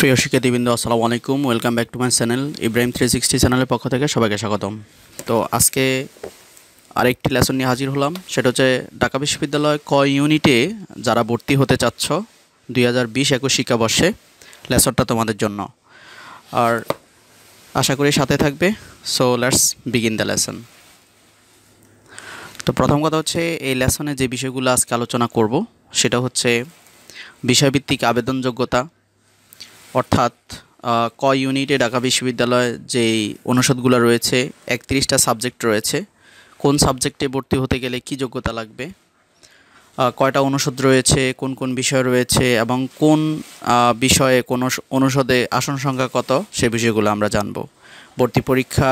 প্রিয় শিক্ষার্থীবৃন্দ, আসসালামু আলাইকুম। Welcome back to my channel Ibrahim 360 চ্যানেলের পক্ষ থেকে সবাইকে স্বাগতম। তো আজকে আরেকটি লেসন নিয়ে হাজির হলাম। সেটা হচ্ছে ঢাকা বিশ্ববিদ্যালয় ক ইউনিটে যারা ভর্তি হতে চাচ্ছ 2020-21 শিক্ষাবর্ষে লেসনটা তোমাদের জন্য। আর আশা করি সাথে থাকবে। So let's begin the lesson. তো প্রথম কথা হচ্ছে, এই লেসনে যে বিষয়গুলো আজকে আলোচনা করব সেটা হচ্ছে বিষয়ভিত্তিক আবেদন যোগ্যতা, অর্থাৎ ক ইউনিটে ঢাকা বিশ্ববিদ্যালয়ে যেই অনুষদগুলো রয়েছে, 31টা সাবজেক্ট রয়েছে, কোন সাবজেক্টে ভর্তি হতে গেলে কি যোগ্যতা লাগবে, কয়টা অনুষদ রয়েছে, কোন কোন বিষয় রয়েছে এবং কোন বিষয়ে কোন অনুষদে আসন সংখ্যা কত, সে বিষয়গুলো আমরা জানব। ভর্তি পরীক্ষা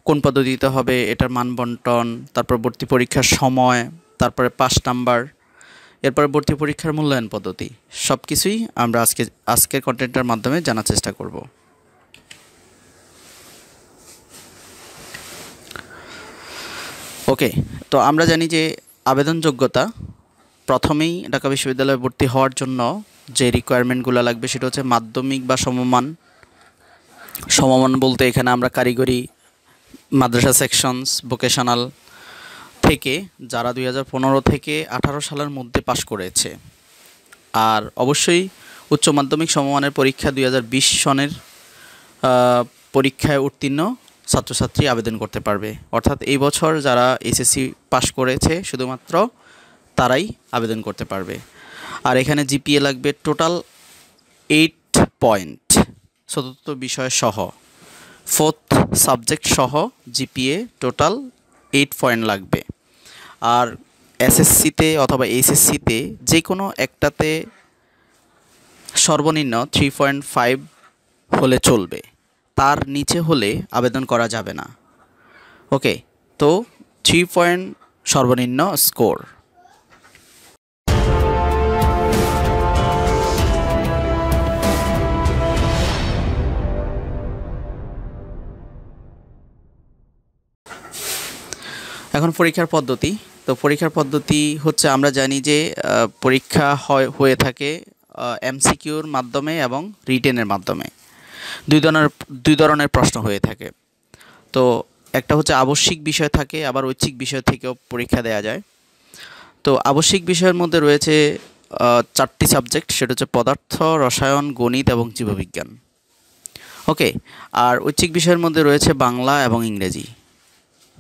কোন পদ্ধতিতে হবে, এটার মানবন্টন, তারপর ভর্তি পরীক্ষার সময়, তারপরে পাস নাম্বার, এরপরে ভর্তি পরীক্ষার মূল্যায়ন পদ্ধতি, সব কিছুই আমরা আজকের কন্টেন্টের মাধ্যমে জানার চেষ্টা করব। ওকে, তো আমরা জানি যে আবেদন যোগ্যতা, প্রথমেই ঢাকা বিশ্ববিদ্যালয়ে ভর্তি হওয়ার জন্য যে রিকোয়ারমেন্টগুলো লাগবে সেটা হচ্ছে মাধ্যমিক বা সমমান। সমমান বলতে এখানে আমরা কারিগরি, মাদ্রাসা সেকশনস, ভোকেশনাল থেকে যারা 2015 থেকে 18 সালের মধ্যে পাশ করেছে, আর অবশ্যই উচ্চ মাধ্যমিক সমমানের পরীক্ষা 2020 সনের পরীক্ষায় উত্তীর্ণ ছাত্রছাত্রী আবেদন করতে পারবে। অর্থাৎ এই বছর যারা এসএসসি পাশ করেছে শুধুমাত্র তারাই আবেদন করতে পারবে। আর এখানে জিপিএ লাগবে টোটাল 8 পয়েন্ট, চতুর্থ বিষয় সহ, ফোর্থ সাবজেক্ট সহ জিপিএ টোটাল 8 পয়েন্ট লাগবে। আর এসএসসিতে অথবা এইচএসসিতে যে কোনো একটাতে সর্বনিম্ন 3.5 হলে চলবে, তার নিচে হলে আবেদন করা যাবে না। ওকে, তো 3 পয়েন্ট সর্বনিম্ন স্কোর। এখন পরীক্ষার পদ্ধতি। তো পরীক্ষার পদ্ধতি হচ্ছে, আমরা জানি যে পরীক্ষা হয়ে থাকে এমসিকিউর মাধ্যমে এবং রিটেনের মাধ্যমে। দুই ধরনের প্রশ্ন হয়ে থাকে। তো একটা হচ্ছে আবশ্যিক বিষয় থাকে, আবার ঐচ্ছিক বিষয় থেকেও পরীক্ষা দেওয়া যায়। তো আবশ্যিক বিষয়ের মধ্যে রয়েছে 4টি সাবজেক্ট, সেটা হচ্ছে পদার্থ, রসায়ন, গণিত এবং জীববিজ্ঞান। ওকে, আর ঐচ্ছিক বিষয়ের মধ্যে রয়েছে বাংলা এবং ইংরেজি।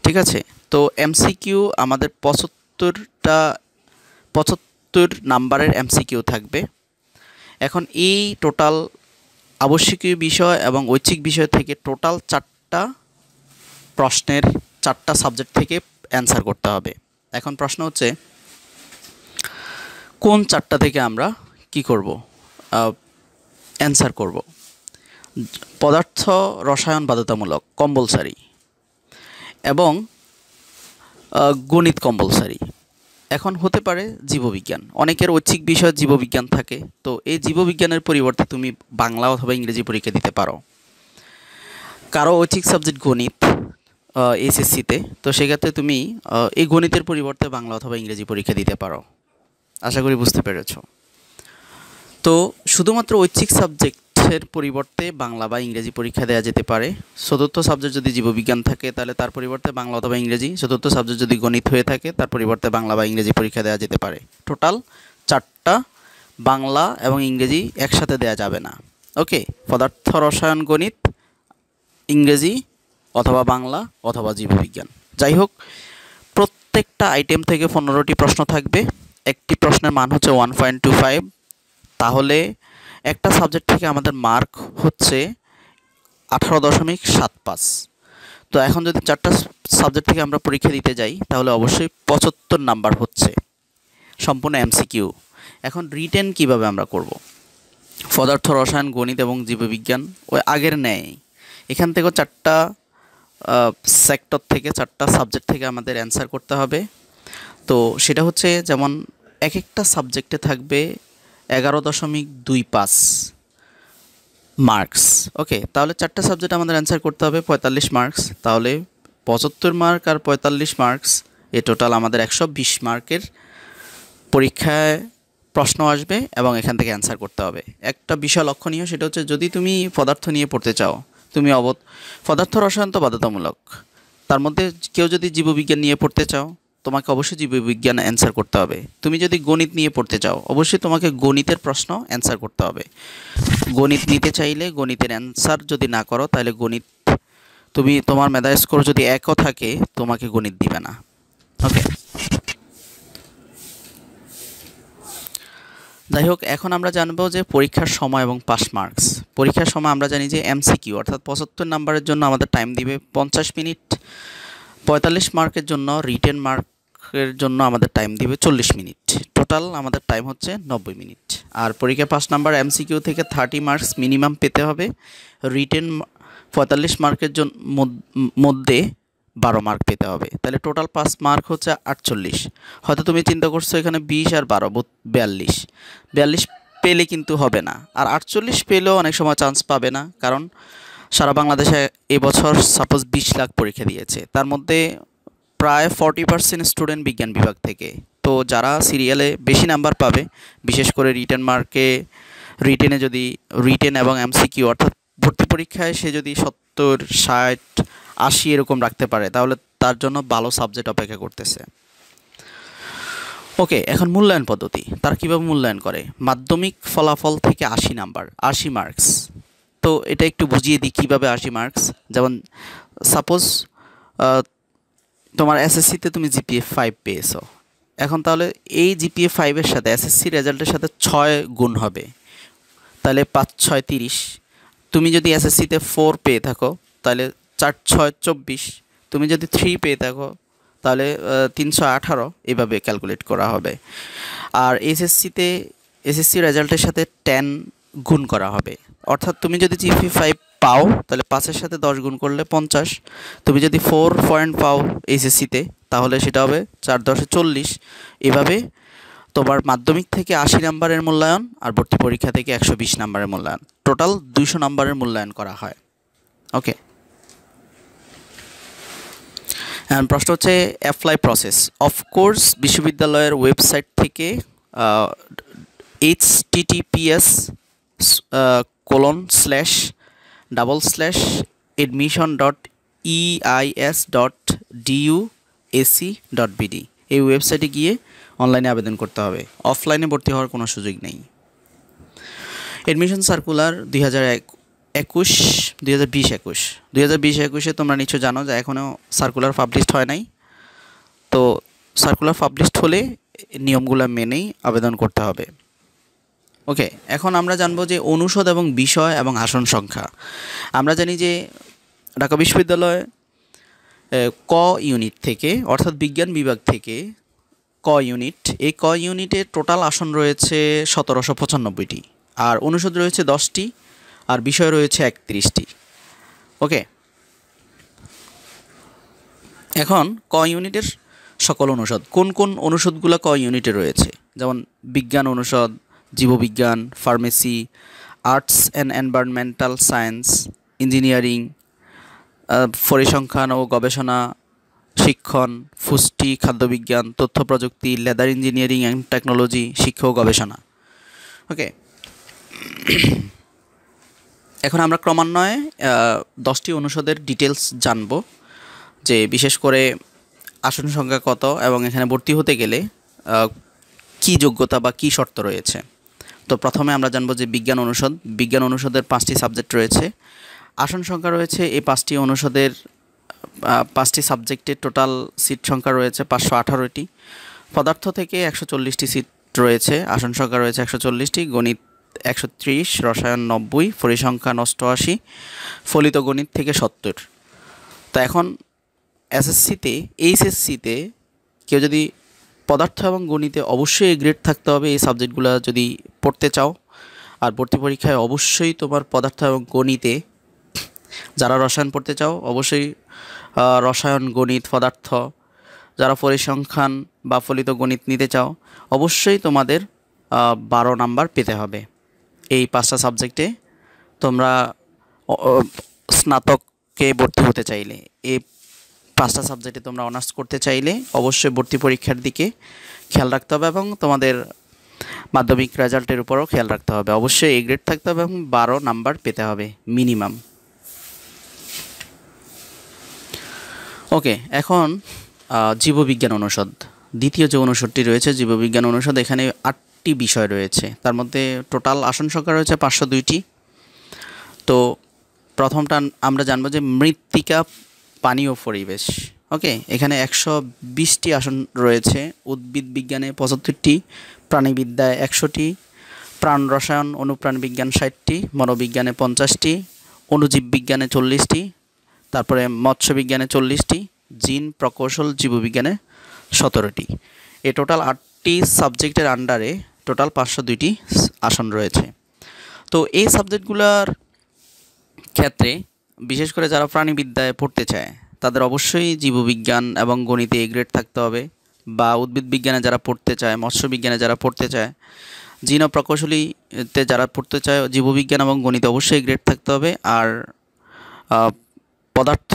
ঠিক আছে, তো এমসিকিউ আমাদের 75 নাম্বারের এমসিকিউ থাকবে। এখন এই টোটাল আবশ্যকীয় বিষয় এবং ঐচ্ছিক বিষয় থেকে টোটাল 4টা প্রশ্নের 4টা সাবজেক্ট থেকে অ্যান্সার করতে হবে। এখন প্রশ্ন হচ্ছে, কোন 4টা থেকে আমরা কি করব, অ্যান্সার করব? পদার্থ, রসায়ন বাধ্যতামূলক, কম্পালসারি, এবং গণিত কম্পালসারি। এখন হতে পারে জীববিজ্ঞান, অনেকের ঐচ্ছিক বিষয় জীববিজ্ঞান থাকে, তো এই জীববিজ্ঞানের পরিবর্তে তুমি বাংলা অথবা ইংরেজি পরীক্ষা দিতে পারো। কারো ঐচ্ছিক সাবজেক্ট গণিত এসএসসিতে, তো সেক্ষেত্রে তুমি এই গণিতের পরিবর্তে বাংলা অথবা ইংরেজি পরীক্ষা দিতে পারো। আশা করি বুঝতে পেরেছ। তো শুধুমাত্র ঐচ্ছিক সাবজেক্টের পরিবর্তে বাংলা বা ইংরেজি পরীক্ষা দেওয়া যেতে পারে। চতুর্থ সাবজেক্ট যদি জীববিজ্ঞান থাকে তাহলে তার পরিবর্তে বাংলা অথবা ইংরেজি, চতুর্থ সাবজেক্ট যদি গণিত হয়ে থাকে তার পরিবর্তে বাংলা বা ইংরেজি পরীক্ষা দেওয়া যেতে পারে। টোটাল 4টা বাংলা এবং ইংরেজি একসাথে দেওয়া যাবে না। ওকে, পদার্থ, রসায়ন, গণিত, ইংরেজি অথবা বাংলা অথবা জীববিজ্ঞান। যাই হোক, প্রত্যেকটা আইটেম থেকে 15টি প্রশ্ন থাকবে। একটি প্রশ্নের মান হচ্ছে 1.25। তাহলে একটা সাবজেক্ট থেকে আমাদের মার্ক হচ্ছে 18.75। তো এখন যদি 4টা সাবজেক্ট থেকে আমরা পরীক্ষা দিতে যাই তাহলে অবশ্যই 75 নাম্বার হচ্ছে, সম্পূর্ণ এমসিকিউ। এখন রিটেন কিভাবে আমরা করব? পদার্থ, রসায়ন, গণিত এবং জীববিজ্ঞান ওই আগের ন্যায় এখান থেকেও 4টা সেক্টর থেকে 4টা সাবজেক্ট থেকে আমাদের অ্যান্সার করতে হবে। তো সেটা হচ্ছে, যেমন এক একটা সাবজেক্টে থাকবে 11.25 মার্কস। ওকে, তাহলে 4টা সাবজেক্ট আমাদের অ্যান্সার করতে হবে 45 মার্কস। তাহলে 75 মার্ক আর 45 মার্কস, এ টোটাল আমাদের 120 মার্কের পরীক্ষায় প্রশ্ন আসবে এবং এখান থেকে অ্যান্সার করতে হবে। একটা বিষয় লক্ষণীয়, সেটা হচ্ছে যদি তুমি পদার্থ নিয়ে পড়তে চাও, তুমি পদার্থ রসায়ন তো বাধ্যতামূলক, তার মধ্যে কেউ যদি জীববিজ্ঞান নিয়ে পড়তে চাও তোমাকে অবশ্যই জীববিজ্ঞান অ্যান্সার করতে হবে। তুমি যদি গণিত নিয়ে পড়তে চাও অবশ্যই তোমাকে গণিতের প্রশ্ন অ্যান্সার করতে হবে। গণিত নিতে চাইলে গণিতের অ্যান্সার যদি না করো তাহলে গণিত তোমার মেধা স্কোর যদি একও থাকে তোমাকে গণিত দিবে না। ওকে, যাই হোক, এখন আমরা জানবো যে পরীক্ষার সময় এবং পাস মার্কস। পরীক্ষার সময় আমরা জানি যে এমসিকিউ অর্থাৎ 75 নাম্বারের জন্য আমাদের টাইম দিবে 50 মিনিট, 45 মার্কের জন্য রিটেন মার্কের জন্য আমাদের টাইম দিবে 40 মিনিট। টোটাল আমাদের টাইম হচ্ছে 90 মিনিট। আর পরীক্ষার 5 নাম্বার এমসিকিউ থেকে 30 মার্কস মিনিমাম পেতে হবে। রিটেন 45 মার্কের মধ্যে 12 মার্ক পেতে হবে। তাহলে টোটাল 5 মার্ক হচ্ছে 48। হয়তো তুমি চিন্তা করছো এখানে 20 আর 12 42 পেলে কিন্তু হবে না। আর 48 পেলেও অনেক সময় চান্স পাবে না, কারণ সারা বাংলাদেশে এবছর সাপোজ 20 লাখ পরীক্ষা দিয়েছে, তার মধ্যে প্রায় 40% স্টুডেন্ট বিজ্ঞান বিভাগ থেকে। তো যারা সিরিয়ালে বেশি নাম্বার পাবে, বিশেষ করে রিটেনে যদি রিটেন এবং এমসিকিউ অর্থাৎ ভর্তি পরীক্ষায় সে যদি 70, 60, 80 এরকম রাখতে পারে তাহলে তার জন্য ভালো সাবজেক্ট অপেক্ষা করতেছে। ওকে, এখন মূল্যায়ন পদ্ধতি। তারা কীভাবে মূল্যায়ন করে? মাধ্যমিক ফলাফল থেকে 80 নাম্বার, 80 মার্কস। তো এটা একটু বুঝিয়ে দিই কীভাবে 80 মার্কস। যেমন সাপোজ তোমার এসএসসিতে তুমি জিপিএ 5 পেয়েছো, এখন তাহলে এই জিপিএ 5-এর সাথে এসএসসি রেজাল্টের সাথে 6 গুণ হবে, তাহলে 5 6 30। তুমি যদি এসএসসিতে 4 পেয়ে থাকো তাহলে 4 6 24। তুমি যদি 3 পেয়ে থাকো তাহলে 318, এভাবে ক্যালকুলেট করা হবে। আর এসএসসি রেজাল্টের সাথে 10 গুণ করা হবে, অর্থাৎ তুমি যদি জিপি 5 পাও তাহলে 5-এর সাথে 10 গুণ করলে 50। তুমি যদি 4 পয়েন্ট পাও এসএসসিতে তাহলে সেটা হবে 4 10 40। এভাবে তোমার মাধ্যমিক থেকে 80 নাম্বারের মূল্যায়ন আর ভর্তি পরীক্ষা থেকে 120 নাম্বারের মূল্যায়ন, টোটাল 200 নাম্বারের মূল্যায়ন করা হয়। ওকে, প্রশ্ন হচ্ছে অ্যাপ্লাই প্রসেস। অফকোর্স বিশ্ববিদ্যালয়ের ওয়েবসাইট থেকে https://admission.eis.duac.bd এই ওয়েবসাইটে গিয়ে অনলাইনে আবেদন করতে হবে। অফলাইনে ভর্তি হওয়ার কোনো সুযোগ নেই। এডমিশন সার্কুলার 2020-21 তোমরা নিশ্চয় জানো যে এখনও সার্কুলার পাবলিশড হয় নাই। তো সার্কুলার পাবলিশড হলে নিয়মগুলো মেনেই আবেদন করতে হবে। ওকে, এখন আমরা জানবো যে অনুষদ এবং বিষয় এবং আসন সংখ্যা। আমরা জানি যে ঢাকা বিশ্ববিদ্যালয় ক ইউনিট থেকে অর্থাৎ বিজ্ঞান বিভাগ থেকে এই ক ইউনিটে টোটাল আসন রয়েছে 1795টি, আর অনুষদ রয়েছে 10টি, আর বিষয় রয়েছে 31টি। ওকে, এখন ক ইউনিটের সকল অনুষদ, কোন কোন অনুষদগুলো ক ইউনিটে রয়েছে? যেমন বিজ্ঞান অনুষদ, জীববিজ্ঞান, pharmacy, arts and environmental science, engineering, পরিসংখ্যান ও গবেষণা, শিক্ষণ, পুষ্টি, খাদ্যবিজ্ঞান, তথ্য প্রযুক্তি, লেদার ইঞ্জিনিয়ারিং অ্যান্ড টেকনোলজি, শিক্ষা ও গবেষণা। ওকে, এখন আমরা ক্রমান্বয়ে 10টি অনুষদের ডিটেলস জানব, যে বিশেষ করে আসন সংখ্যা কত এবং এখানে ভর্তি হতে গেলে কী যোগ্যতা বা কী শর্ত রয়েছে। তো প্রথমে আমরা জানব যে বিজ্ঞান অনুষদের 5টি সাবজেক্ট রয়েছে। আসন সংখ্যা রয়েছে এই 5টি অনুষদের 5টি সাবজেক্টের টোটাল সিট সংখ্যা রয়েছে 518টি। পদার্থ থেকে 140টি সিট রয়েছে, আসন সংখ্যা রয়েছে 140টি। গণিত 130, রসায়ন 90, পরিসংখ্যান 88, ফলিত গণিত থেকে 70। তো এখন এইচএসসিতে কেউ যদি পদার্থ এবং গণিতে অবশ্যই গ্রেড থাকতে হবে এই সাবজেক্টগুলো যদি পড়তে চাও। আর ভর্তি পরীক্ষায় অবশ্যই তোমার পদার্থ এবং গণিতে, যারা রসায়ন পড়তে চাও অবশ্যই রসায়ন, গণিত, পদার্থ, যারা পরিসংখ্যান বা ফলিত গণিত নিতে চাও অবশ্যই তোমাদের 12 নাম্বার পেতে হবে এই 5টা সাবজেক্টে। তোমরা স্নাতকে ভর্তি হতে চাইলে, এই 5টা সাবজেক্টে তোমরা অনার্স করতে চাইলে অবশ্যই ভর্তি পরীক্ষার দিকে খেয়াল রাখতে হবে এবং তোমাদের মাধ্যমিক রেজাল্টের উপরও খেয়াল রাখতে হবে, অবশ্যই এ গ্রেড থাকতে হবে এবং 12 নাম্বার পেতে হবে মিনিমাম। ওকে, এখন জীববিজ্ঞান অনুষদ, দ্বিতীয় যে অনুষদটি রয়েছে জীববিজ্ঞান অনুষদ, এখানে 8টি বিষয় রয়েছে, তার মধ্যে টোটাল আসন সংখ্যা রয়েছে 502টি। তো প্রথমটা আমরা জানবো যে মৃত্তিকা, পানি ও পরিবেশ। ওকে, এখানে 120টি আসন রয়েছে। উদ্ভিদ বিজ্ঞানে 75টি, প্রাণীবিদ্যায় 100টি, প্রাণ রসায়ন অনুপ্রাণ বিজ্ঞান 60টি, মনোবিজ্ঞানে 50টি, অণুজীব বিজ্ঞানে 40টি, তারপরে মৎস্য বিজ্ঞানে 40টি, জিন প্রকৌশল জীববিজ্ঞানে 17টি। এই টোটাল 8টি সাবজেক্টের আন্ডারে টোটাল 502টি আসন রয়েছে। তো এই সাবজেক্টগুলোর ক্ষেত্রে বিশেষ করে যারা প্রাণীবিদ্যায় পড়তে চায় তাদের অবশ্যই জীববিজ্ঞান এবং গণিতে এ গ্রেড থাকতে হবে, বা উদ্ভিদ বিজ্ঞানে যারা পড়তে চায়, মৎস্য বিজ্ঞানে যারা পড়তে চায়, জিন ও প্রকৌশলীতে যারা পড়তে চায়, জীববিজ্ঞান এবং গণিতে অবশ্যই গ্রেড থাকতে হবে। আর পদার্থ,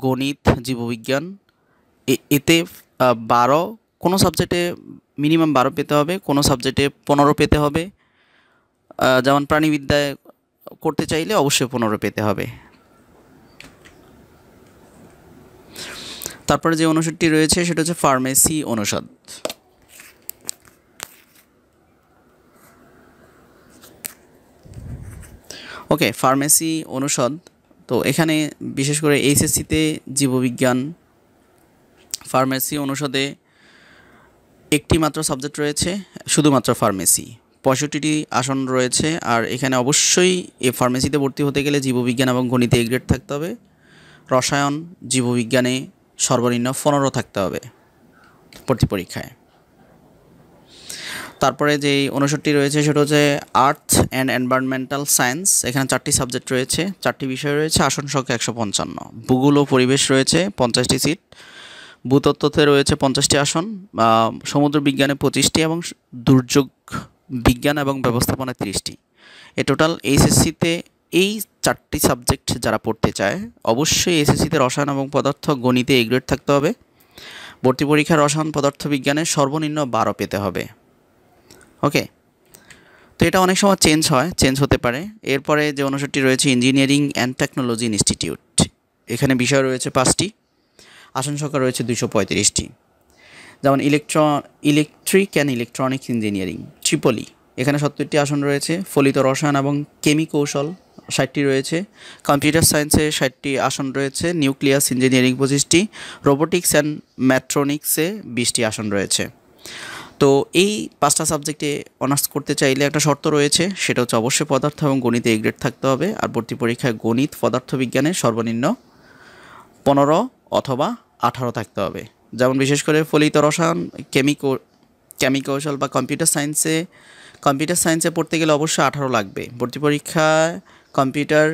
গণিত, জীববিজ্ঞান এতে 12, কোনো সাবজেক্টে মিনিমাম 12 পেতে হবে, কোনো সাবজেক্টে 15 পেতে হবে। যেমন প্রাণীবিদ্যায় করতে চাইলে অবশ্যই 15 পেতে হবে। তারপরে যে অনুষদটি রয়েছে সেটা হচ্ছে ফার্মেসি অনুষদ। ওকে, ফার্মেসি অনুষদ, তো এখানে বিশেষ করে এইচএসসিতে জীববিজ্ঞান, ফার্মেসি অনুষদে একটি মাত্র সাবজেক্ট রয়েছে, শুধুমাত্র ফার্মেসি। 65টি আসন রয়েছে। আর এখানে অবশ্যই এই ফার্মেসিতে ভর্তি হতে গেলে জীববিজ্ঞান এবং গণিতে এ গ্রেড থাকতে হবে। রসায়ন, জীববিজ্ঞানে সর্বনিম্ন 15 থাকতে হবে ভর্তি পরীক্ষায়। তারপরে যে অনুষদটি রয়েছে সেটা হচ্ছে আর্থ অ্যান্ড এনভায়রনমেন্টাল সায়েন্স। এখানে 4টি সাবজেক্ট রয়েছে, 4টি বিষয় রয়েছে, আসন সংখ্যা 155। ভূগোল ও পরিবেশ রয়েছে 50টি সিট, ভূতত্ত্বতে রয়েছে 50টি আসন, সমুদ্র বিজ্ঞানে 25টি এবং দুর্যোগ বিজ্ঞান এবং ব্যবস্থাপনায় 30টি। এ টোটাল এইচএসসিতে এই 4টি সাবজেক্ট যারা পড়তে চায় অবশ্যই এইচএসসিতে রসায়ন এবং পদার্থ গণিতে এ গ্রেড থাকতে হবে। ভর্তি পরীক্ষা রসায়ন পদার্থ বিজ্ঞানে সর্বনিম্ন 12 পেতে হবে। ওকে, তো এটা অনেক সময় চেঞ্জ হতে পারে। এরপরে যে অনুষদটি রয়েছে ইঞ্জিনিয়ারিং অ্যান্ড টেকনোলজি ইনস্টিটিউট, এখানে বিষয় রয়েছে 5টি, আসন সংখ্যা রয়েছে 235টি। যেমন electric and electronics engineering Tripoli, এখানে 70টি আসন রয়েছে। ফলিত রসায়ন এবং কেমিকৌশল 60টি রয়েছে। কম্পিউটার সায়েন্সে 60টি আসন রয়েছে। নিউক্লিয়াস ইঞ্জিনিয়ারিং 25টি, রোবোটিক্স অ্যান্ড ম্যাট্রনিক্সে 20টি আসন রয়েছে। তো এই 5টা সাবজেক্টে অনার্স করতে চাইলে একটা শর্ত রয়েছে, সেটা হচ্ছে অবশ্যই পদার্থ এবং গণিতে এ গ্রেড থাকতে হবে। আর ভর্তি পরীক্ষায় গণিত, পদার্থবিজ্ঞানে সর্বনিম্ন 15 অথবা 18 থাকতে হবে। যেমন বিশেষ করে ফলিত রসায়ন, কেমিকৌশল বা কম্পিউটার সায়েন্সে পড়তে গেলে অবশ্যই 18 লাগবে। ভর্তি পরীক্ষায় কম্পিউটার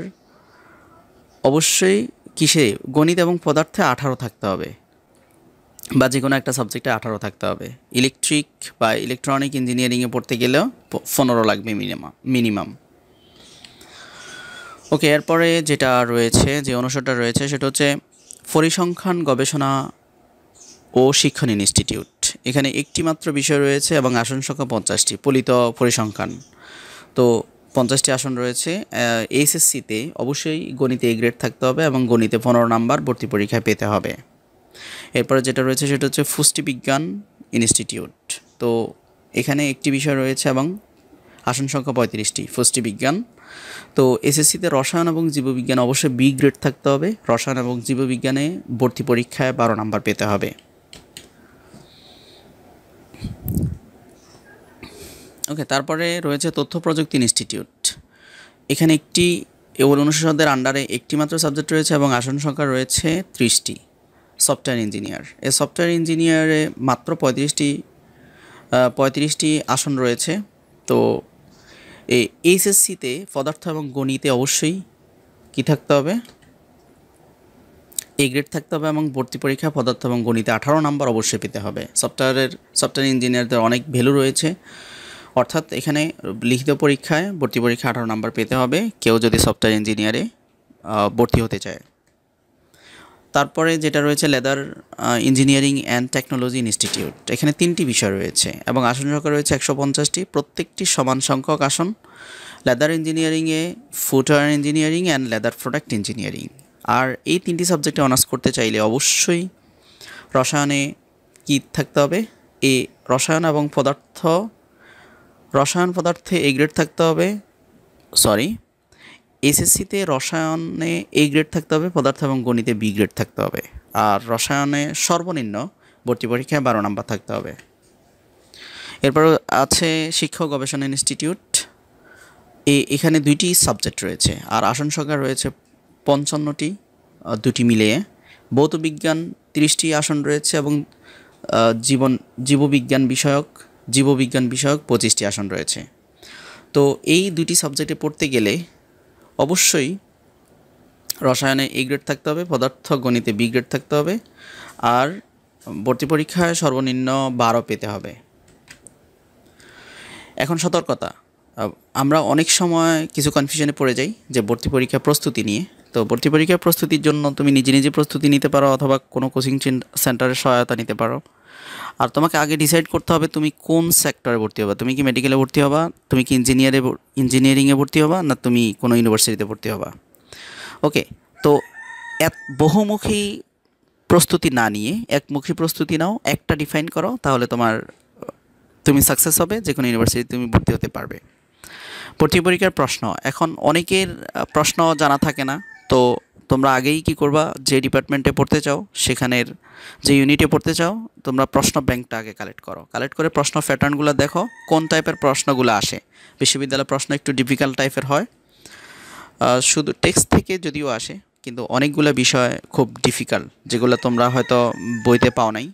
অবশ্যই কিসে, গণিত এবং পদার্থে 18 থাকতে হবে, বা যে কোনো একটা সাবজেক্টে 18 থাকতে হবে। ইলেকট্রিক বা ইলেকট্রনিক ইঞ্জিনিয়ারিংয়ে পড়তে গেলেও 15 লাগবে মিনিমাম। ওকে, এরপরে যেটা রয়েছে, যে অনুষদটা রয়েছে সেটা হচ্ছে পরিসংখ্যান গবেষণা ও শিক্ষণ ইনস্টিটিউট। এখানে একটি মাত্র বিষয় রয়েছে এবং আসন সংখ্যা 50টি, ফলিত পরিসংখ্যান। তো 50টি আসন রয়েছে। এইচএসসিতে অবশ্যই গণিতে এ গ্রেড থাকতে হবে এবং গণিতে 15 নাম্বার ভর্তি পরীক্ষায় পেতে হবে। এরপরে যেটা রয়েছে সেটা হচ্ছে পুষ্টিবিজ্ঞান ইনস্টিটিউট। তো এখানে একটি বিষয় রয়েছে এবং আসন সংখ্যা 35টি, পুষ্টিবিজ্ঞান। তো এসএসসিতে রসায়ন এবং জীববিজ্ঞান অবশ্যই বি গ্রেড থাকতে হবে। রসায়ন এবং জীববিজ্ঞানে ভর্তি পরীক্ষায় 12 নাম্বার পেতে হবে। ওকে, তারপরে রয়েছে তথ্য প্রযুক্তি ইনস্টিটিউট। এখানে অনুষদের আন্ডারে একটি মাত্র সাবজেক্ট রয়েছে এবং আসন সংখ্যা রয়েছে 30টি। সফটওয়্যার ইঞ্জিনিয়ার, এই সফটওয়্যার ইঞ্জিনিয়ারে মাত্র 35টি আসন রয়েছে। তো এই এইচএসসিতে পদার্থ এবং গণিতে অবশ্যই কি থাকতে হবে, এ গ্রেড থাকতে হবে এবং ভর্তি পরীক্ষায় পদার্থ এবং গণিতে 18 নাম্বার অবশ্যই পেতে হবে। সফটওয়্যার ইঞ্জিনিয়ারদের অনেক ভ্যালু রয়েছে, অর্থাৎ এখানে লিখিত পরীক্ষায় ভর্তি পরীক্ষা 18 নাম্বার পেতে হবে কেউ যদি সফটওয়্যার ইঞ্জিনিয়ারে ভর্তি হতে চায়। তারপরে যেটা রয়েছে leather engineering and technology institute, এখানে 3টি বিষয় রয়েছে এবং আসন সংখ্যা রয়েছে 150টি, প্রত্যেকটি সমান সংখ্যক আসন। লেদার ইঞ্জিনিয়ারিংয়ে footwear engineering and leather product engineering. আর এই 3টি সাবজেক্টে অনার্স করতে চাইলে অবশ্যই রসায়নে কী থাকতে হবে, রসায়ন এবং রসায়ন পদার্থে A গ্রেড থাকতে হবে, এসএসসিতে রসায়নে A গ্রেড থাকতে হবে, পদার্থ এবং গণিতে B গ্রেড থাকতে হবে। আর রসায়নে সর্বনিম্ন ভর্তি পরীক্ষায় 12 নাম্বার থাকতে হবে। এরপর আছে শিক্ষা গবেষণা ইনস্টিটিউট, এখানে 2টি সাবজেক্ট রয়েছে আর আসন সংখ্যা রয়েছে 55টি, 2টি মিলিয়ে। ভৌতবিজ্ঞান 30টি আসন রয়েছে এবং জীববিজ্ঞান বিষয়ক 25টি আসন রয়েছে। তো এই 2টি সাবজেক্টে পড়তে গেলে অবশ্যই রসায়নে A গ্রেড থাকতে হবে, পদার্থ গণিতে B গ্রেড থাকতে হবে, আর ভর্তি পরীক্ষায় সর্বনিম্ন 12 পেতে হবে। এখন সতর্কতা, আমরা অনেক সময় কিছু কনফিউশনে পড়ে যাই যে ভর্তি পরীক্ষার প্রস্তুতি নিয়ে। তো ভর্তি পরীক্ষার প্রস্তুতির জন্য তুমি নিজে প্রস্তুতি নিতে পারো অথবা কোনো কোচিং সেন্টারের সহায়তা নিতে পারো। আর তোমাকে আগে ডিসাইড করতে হবে তুমি কোন সেক্টরে ভর্তি হবা। তুমি কি মেডিকেলে ভর্তি হবা, তুমি কি ইঞ্জিনিয়ারিংয়ে ভর্তি হবা, না তুমি কোনো ইউনিভার্সিটিতে ভর্তি হবা। ওকে, তো বহুমুখী প্রস্তুতি না নিয়ে একমুখী প্রস্তুতি নাও, একটা ডিফাইন করো, তাহলে তুমি সাকসেস হবে, যে কোনো ইউনিভার্সিটি তুমি ভর্তি হতে পারবে। ভর্তি পরীক্ষার প্রশ্ন, এখন অনেকের প্রশ্ন জানা থাকে না। তো তোমরা আগেই কি করবা, যে ডিপার্টমেন্টে পড়তে চাও সেখানের যে ইউনিটে পড়তে চাও তোমরা প্রশ্ন ব্যাংকটা আগে কালেক্ট করে প্রশ্ন প্যাটার্নগুলো দেখো কোন টাইপের প্রশ্নগুলো আসে। বিশ্ববিদ্যালয়ের প্রশ্ন একটু ডিফিকাল্ট টাইপের হয়, শুধু টেক্সট থেকে যদিও আসে, কিন্তু অনেকগুলো বিষয় খুব ডিফিকাল্ট যেগুলো তোমরা হয়তো বইতে পাও নাই,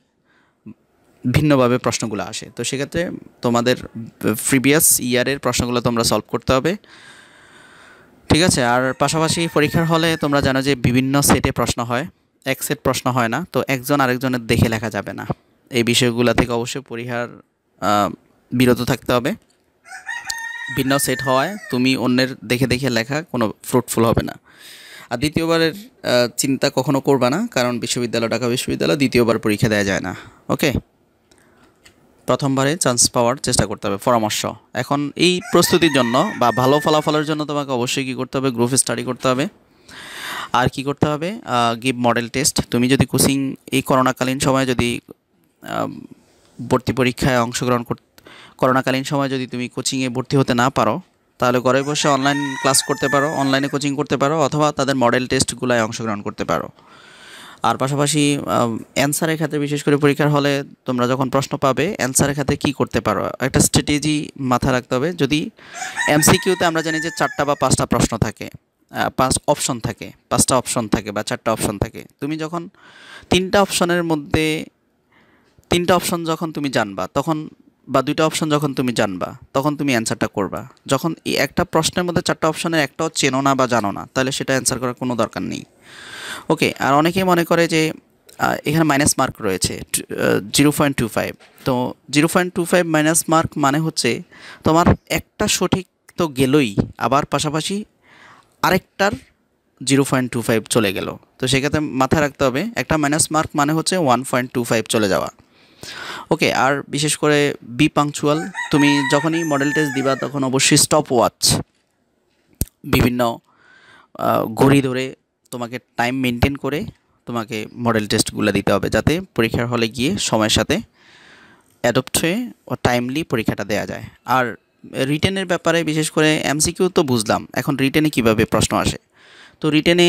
ভিন্নভাবে প্রশ্নগুলো আসে। তো সেক্ষেত্রে তোমাদের প্রিভিয়াস ইয়ারের প্রশ্নগুলো তোমরা সলভ করতে হবে, ঠিক আছে। আর পাশাপাশি পরীক্ষার হলে তোমরা জানো যে বিভিন্ন সেটে প্রশ্ন হয়, এক সেট প্রশ্ন হয় না, তো একজন আরেকজনের দেখে লেখা যাবে না। এই বিষয়গুলো থেকে অবশ্যই পরীক্ষার বিরত থাকতে হবে। ভিন্ন সেট হওয়ায় তুমি অন্যের দেখে লেখা কোনো ফ্রুটফুল হবে না। আর দ্বিতীয়বারের চিন্তা কখনো করবা না, কারণ ঢাকা বিশ্ববিদ্যালয় দ্বিতীয়বার পরীক্ষা দেওয়া যায় না। ওকে, প্রথমবারে চান্স পাওয়ার চেষ্টা করতে হবে। পরামর্শ, এখন এই প্রস্তুতির জন্য বা ভালো ফলাফলের জন্য তোমাকে অবশ্যই কী করতে হবে, গ্রুপ স্টাডি করতে হবে। আর কি করতে হবে, গিভ মডেল টেস্ট। তুমি যদি কোচিং এই করোনাকালীন সময়ে যদি ভর্তি পরীক্ষায় অংশগ্রহণ করোনাকালীন সময় যদি তুমি কোচিংয়ে ভর্তি হতে না পারো, তাহলে ঘরে বসে অনলাইন ক্লাস করতে পারো, অনলাইনে কোচিং করতে পারো, অথবা তাদের মডেল টেস্টগুলোয় অংশগ্রহণ করতে পারো। আর পাশাপাশি অ্যান্সারের ক্ষেত্রে, বিশেষ করে পরীক্ষার হলে তোমরা যখন প্রশ্ন পাবে অ্যান্সারের ক্ষেত্রে কী করতে পারো, একটা স্ট্র্যাটেজি মাথায় রাখতে হবে। যদি এমসিকিউতে আমরা জানি যে 4টা বা 5টা প্রশ্ন থাকে, 5টা অপশন থাকে বা 4টা অপশন থাকে, তুমি যখন 3টা অপশনের মধ্যে 3টা অপশন যখন তুমি জানবা তখন, বা 2টা অপশন যখন তুমি জানবা তখন তুমি অ্যান্সারটা করবা। যখন এই একটা প্রশ্নের মধ্যে 4টা অপশনের একটাও চেনো না বা জানো না, তাহলে সেটা অ্যান্সার করার কোনো দরকার নেই। ওকে, আর অনেকেই মনে করে যে এখানে মাইনাস মার্ক রয়েছে 0.25। তো 0.25 মাইনাস মার্ক মানে হচ্ছে তোমার একটা সঠিক তো গেলই, আবার পাশাপাশি আরেকটার 0.25 চলে গেল। তো সেক্ষেত্রে মাথায় রাখতে হবে একটা মাইনাস মার্ক মানে হচ্ছে 1.25 চলে যাওয়া। ওকে, আর বিশেষ করে বি পাংচুয়াল। তুমি যখনই মডেল টেস্ট দিবা তখন অবশ্যই স্টপ ওয়াচ, বিভিন্ন ঘড়ি ধরে তোমাকে টাইম মেনটেন করে তোমাকে মডেল টেস্টগুলো দিতে হবে, যাতে পরীক্ষার হলে গিয়ে সময়ের সাথে অ্যাডপ্ট হয়ে ও টাইমলি পরীক্ষাটা দেওয়া যায়। আর রিটেনের ব্যাপারে বিশেষ করে এমসিকিউ তো বুঝলাম, এখন রিটেনে কিভাবে প্রশ্ন আসে। তো রিটেনে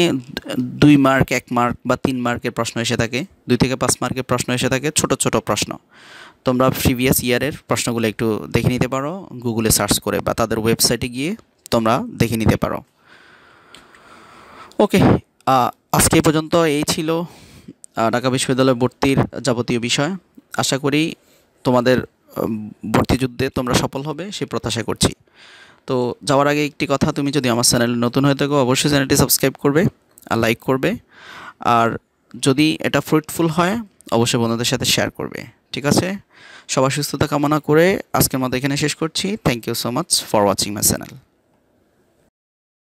2 মার্ক, 1 মার্ক বা 3 মার্কের প্রশ্ন এসে থাকে, 2 থেকে 5 মার্কের প্রশ্ন এসে থাকে, ছোট প্রশ্ন। তোমরা প্রিভিয়াস ইয়ারের প্রশ্নগুলো একটু দেখে নিতে পারো গুগলে সার্চ করে, বা তাদের ওয়েবসাইটে গিয়ে তোমরা দেখে নিতে পারো। ওকে, আজকে এই পর্যন্ত এই ছিল ঢাকা বিশ্ববিদ্যালয় ভর্তির যাবতীয় বিষয়। আশা করি তোমাদের ভর্তি যুদ্ধে তোমরা সফল হবে সেই প্রত্যাশা করছি। তো যাওয়ার আগে একটি কথা, তুমি যদি আমার চ্যানেলে নতুন হয়ে থাকো অবশ্যই চ্যানেলটি সাবস্ক্রাইব করবে আর লাইক করবে, আর যদি এটা ফ্রুটফুল হয় অবশ্যই বন্ধুদের সাথে শেয়ার করবে। ঠিক আছে, সবার সুস্থতা কামনা করে আজকের মতো এখানে শেষ করছি। Thank you so much for watching my channel.